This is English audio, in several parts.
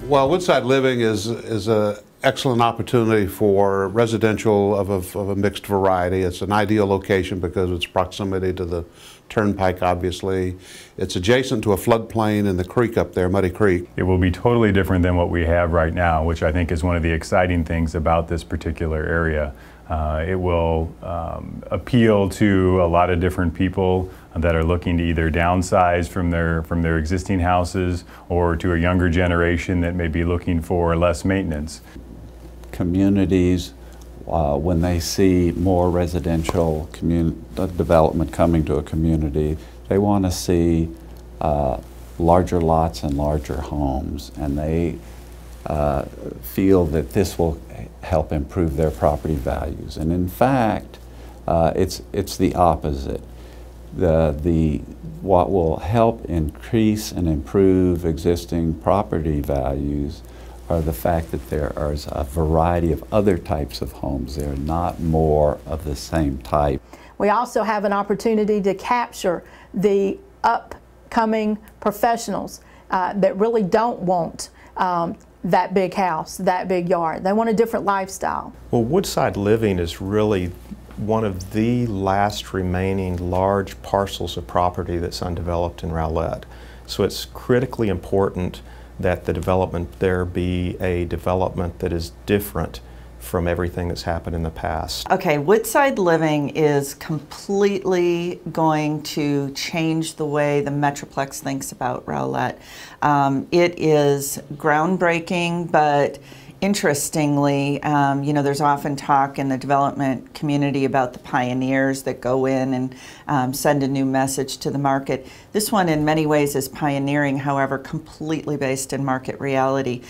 Well, Woodside Living is an excellent opportunity for residential of a mixed variety. It's an ideal location because of its proximity to the turnpike, obviously. It's adjacent to a floodplain in the creek up there, Muddy Creek. It will be totally different than what we have right now, which I think is one of the exciting things about this particular area. It will appeal to a lot of different people that are looking to either downsize from their existing houses or to a younger generation that may be looking for less maintenance. Communities, when they see more residential development coming to a community, they want to see larger lots and larger homes, and they feel that this will help improve their property values. And in fact, it's the opposite. What will help increase and improve existing property values are the fact that there is a variety of other types of homes. There are not more of the same type. We also have an opportunity to capture the upcoming professionals that really don't want that big house, that big yard. They want a different lifestyle. Well, Woodside Living is really one of the last remaining large parcels of property that's undeveloped in Rowlett. So it's critically important that the development there be a development that is different from everything that's happened in the past. Okay, Woodside Living is completely going to change the way the Metroplex thinks about Rowlett. It is groundbreaking, but interestingly, you know, there's often talk in the development community about the pioneers that go in and send a new message to the market. This one in many ways is pioneering, however, completely based in market reality.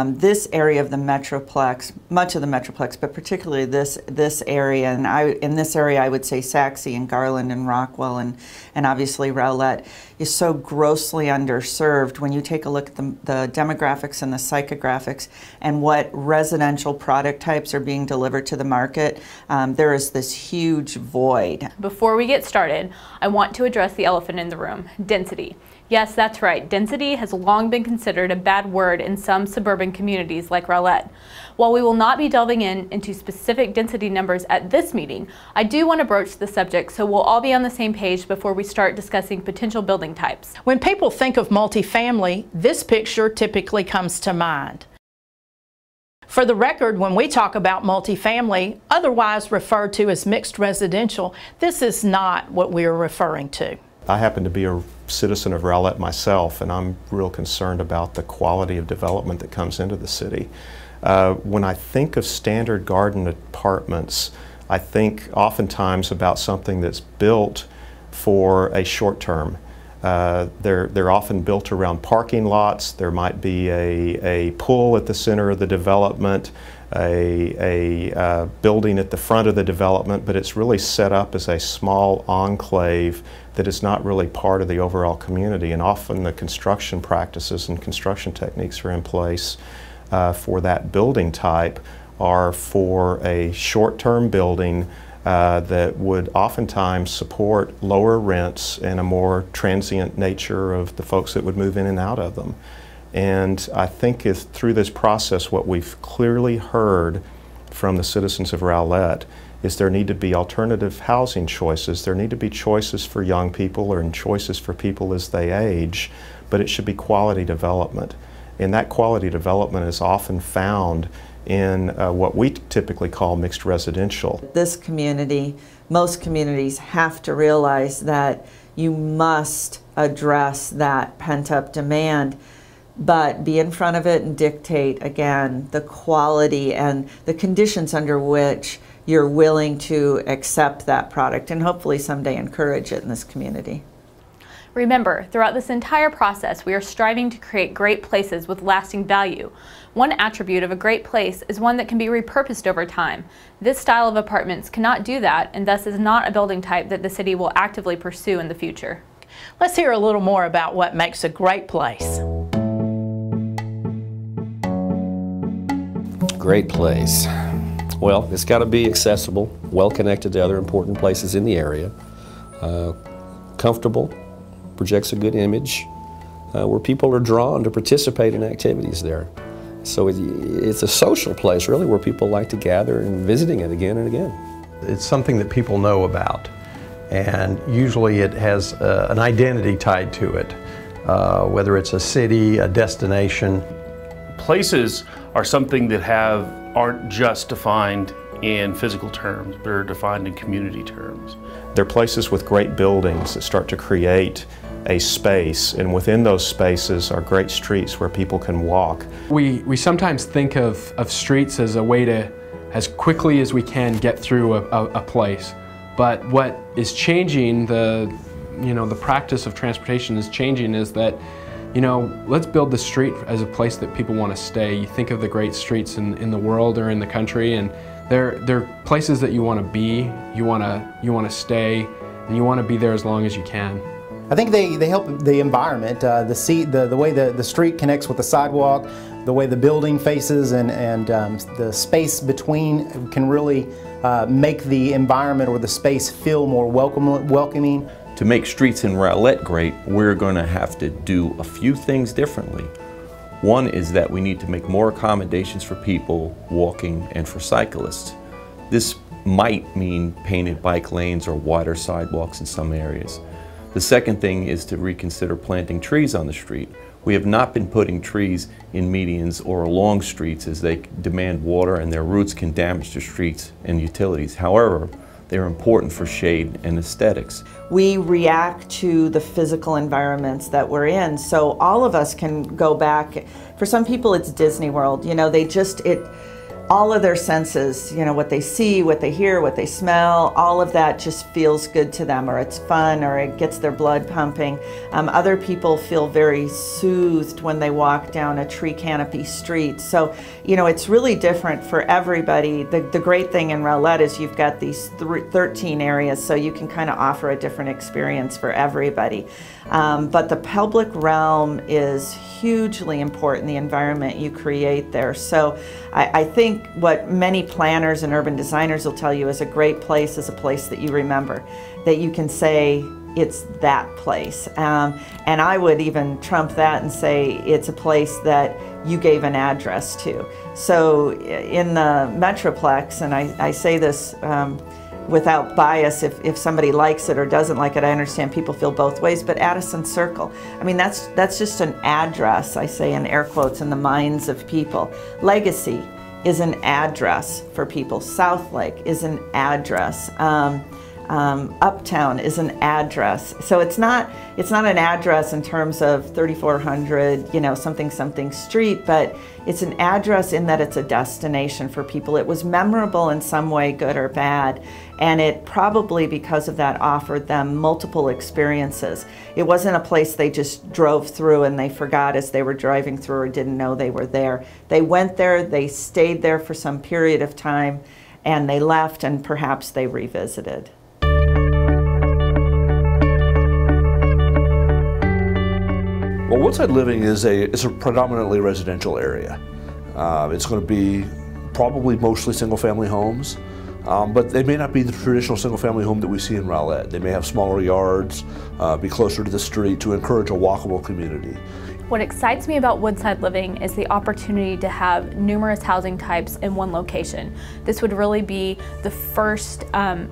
This area of the Metroplex, much of the Metroplex, but particularly this area, and in this area I would say Saxe and Garland and Rockwell and obviously Rowlett, is so grossly underserved when you take a look at the demographics and the psychographics and what residential product types are being delivered to the market. There is this huge void. Before we get started, I want to address the elephant in the room, density. Yes, that's right. Density has long been considered a bad word in some suburban communities like Rowlett. While we will not be delving into specific density numbers at this meeting, I do want to broach the subject so we'll all be on the same page before we start discussing potential building types. When people think of multifamily, this picture typically comes to mind. For the record, when we talk about multifamily, otherwise referred to as mixed residential, this is not what we are referring to. I happen to be a citizen of Rowlett myself, and I'm real concerned about the quality of development that comes into the city. When I think of standard garden apartments, I think oftentimes about something that's built for a short term. They're often built around parking lots. There might be a pool at the center of the development, a building at the front of the development, but it's really set up as a small enclave that is not really part of the overall community. And often the construction practices and construction techniques are in place for that building type are for a short-term building that would oftentimes support lower rents and a more transient nature of the folks that would move in and out of them. And I think through this process, what we've clearly heard from the citizens of Rowlett is there need to be alternative housing choices. There need to be choices for young people or choices for people as they age, but it should be quality development. And that quality development is often found in what we typically call mixed residential. This community, most communities have to realize that you must address that pent-up demand, but be in front of it and dictate, again, the quality and the conditions under which you're willing to accept that product and hopefully someday encourage it in this community. Remember, throughout this entire process, we are striving to create great places with lasting value. One attribute of a great place is one that can be repurposed over time. This style of apartments cannot do that, and thus is not a building type that the city will actively pursue in the future. Let's hear a little more about what makes a great place. Great place. Well, it's got to be accessible, well connected to other important places in the area, comfortable, projects a good image, where people are drawn to participate in activities there. So it's a social place, really, where people like to gather and visiting it again and again. It's something that people know about, and usually it has an identity tied to it, whether it's a city, a destination. Places are something that aren't just defined in physical terms, but are defined in community terms. They're places with great buildings that start to create a space, and within those spaces are great streets where people can walk. We sometimes think of streets as a way to, as quickly as we can, get through a place. But what is changing, the practice of transportation is changing, is that, let's build the street as a place that people want to stay. You think of the great streets in the world or in the country, and they're places that you want to be, you want to stay, and you want to be there as long as you can. I think they help the environment, the way the street connects with the sidewalk, the way the building faces, and the space between can really make the environment or the space feel more welcoming. To make streets in Rowlett great, we're going to have to do a few things differently. One is that we need to make more accommodations for people walking and for cyclists. This might mean painted bike lanes or wider sidewalks in some areas. The second thing is to reconsider planting trees on the street. We have not been putting trees in medians or along streets as they demand water and their roots can damage the streets and utilities. However, they're important for shade and aesthetics. We react to the physical environments that we're in, so all of us can go back. For some people it's Disney World, all of their senses, what they see, what they hear, what they smell, all of that just feels good to them, or it's fun, or it gets their blood pumping. Other people feel very soothed when they walk down a tree canopy street. So, it's really different for everybody. The great thing in Rowlett is you've got these 13 areas, so you can kind of offer a different experience for everybody. But the public realm is hugely important, the environment you create there. So I think what many planners and urban designers will tell you is a great place is a place that you remember, that you can say it's that place. And I would even trump that and say it's a place that you gave an address to. So in the Metroplex, and I say this without bias, if somebody likes it or doesn't like it, I understand people feel both ways, but Addison Circle, I mean, that's just an address, I say in air quotes, in the minds of people. Legacy is an address for people. South Lake is an address. Uptown is an address. So it's not an address in terms of 3400, something street, but it's an address in that it's a destination for people. It was memorable in some way, good or bad, and it probably, because of that, offered them multiple experiences. It wasn't a place they just drove through and they forgot as they were driving through or didn't know they were there. They went there, they stayed there for some period of time, and they left, and perhaps they revisited. Well, Woodside Living is a predominantly residential area. It's going to be probably mostly single-family homes, but they may not be the traditional single-family home that we see in Rowlett. They may have smaller yards, be closer to the street to encourage a walkable community. What excites me about Woodside Living is the opportunity to have numerous housing types in one location. This would really be the first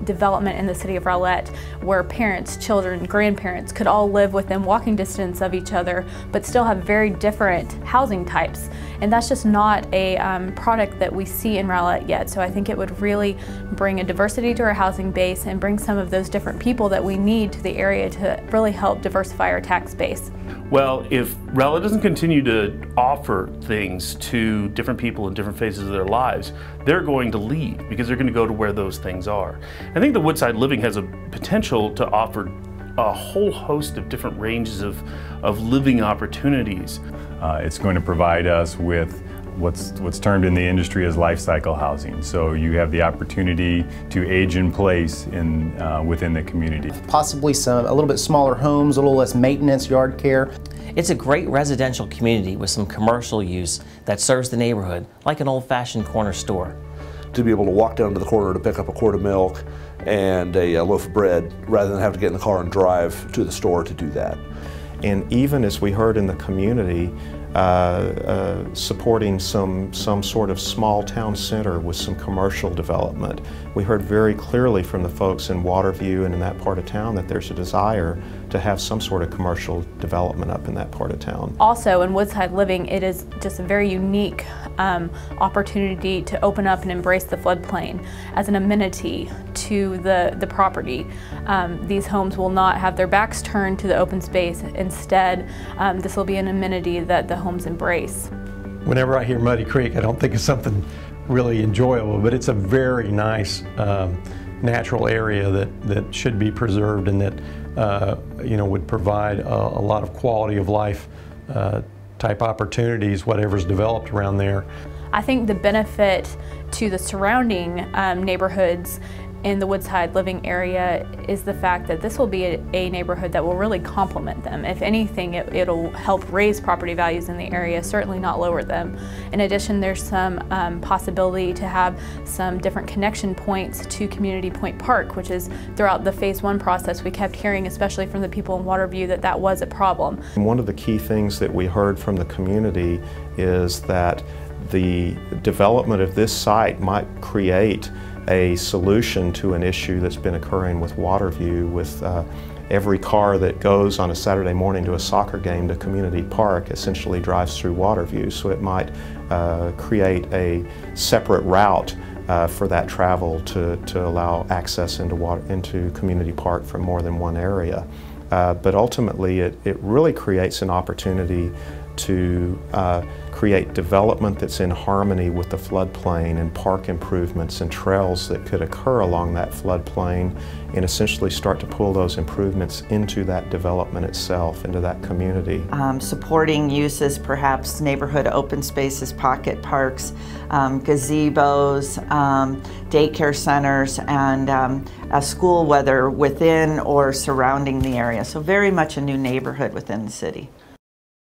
development in the city of Rowlett where parents, children, grandparents could all live within walking distance of each other, but still have very different housing types. And that's just not a product that we see in Rowlett yet. So I think it would really bring a diversity to our housing base and bring some of those different people that we need to the area to really help diversify our tax base. Well, if Rowlett doesn't continue to offer things to different people in different phases of their lives, they're going to leave because they're going to go to where those things are. I think the Woodside Living has a potential to offer a whole host of different ranges of living opportunities. It's going to provide us with what's termed in the industry as life cycle housing. So you have the opportunity to age in place within the community. Possibly a little bit smaller homes, a little less maintenance, yard care. It's a great residential community with some commercial use that serves the neighborhood like an old-fashioned corner store. To be able to walk down to the corner to pick up a quart of milk and a loaf of bread rather than have to get in the car and drive to the store to do that. And even as we heard in the community, supporting some sort of small town center with some commercial development. We heard very clearly from the folks in Waterview and in that part of town that there's a desire to have some sort of commercial development up in that part of town. Also, in Woodside Living, it is just a very unique opportunity to open up and embrace the floodplain as an amenity to the property. These homes will not have their backs turned to the open space. Instead, this will be an amenity that the homes embrace. Whenever I hear Muddy Creek, I don't think it's something really enjoyable, but it's a very nice natural area that should be preserved and that would provide a lot of quality of life type opportunities, whatever's developed around there. I think the benefit to the surrounding neighborhoods in the Woodside Living area is the fact that this will be a neighborhood that will really complement them. If anything, it'll help raise property values in the area, certainly not lower them. In addition, there's some possibility to have some different connection points to Community Point Park, which is throughout the Phase 1 process we kept hearing, especially from the people in Waterview, that was a problem. One of the key things that we heard from the community is that the development of this site might create a solution to an issue that's been occurring with Waterview, with every car that goes on a Saturday morning to a soccer game to Community Park essentially drives through Waterview. So it might create a separate route for that travel to allow access into Community Park from more than one area. But ultimately it really creates an opportunity to create development that's in harmony with the floodplain and park improvements and trails that could occur along that floodplain, and essentially start to pull those improvements into that development itself, into that community. Supporting uses, perhaps neighborhood open spaces, pocket parks, gazebos, daycare centers, and a school, whether within or surrounding the area. So very much a new neighborhood within the city.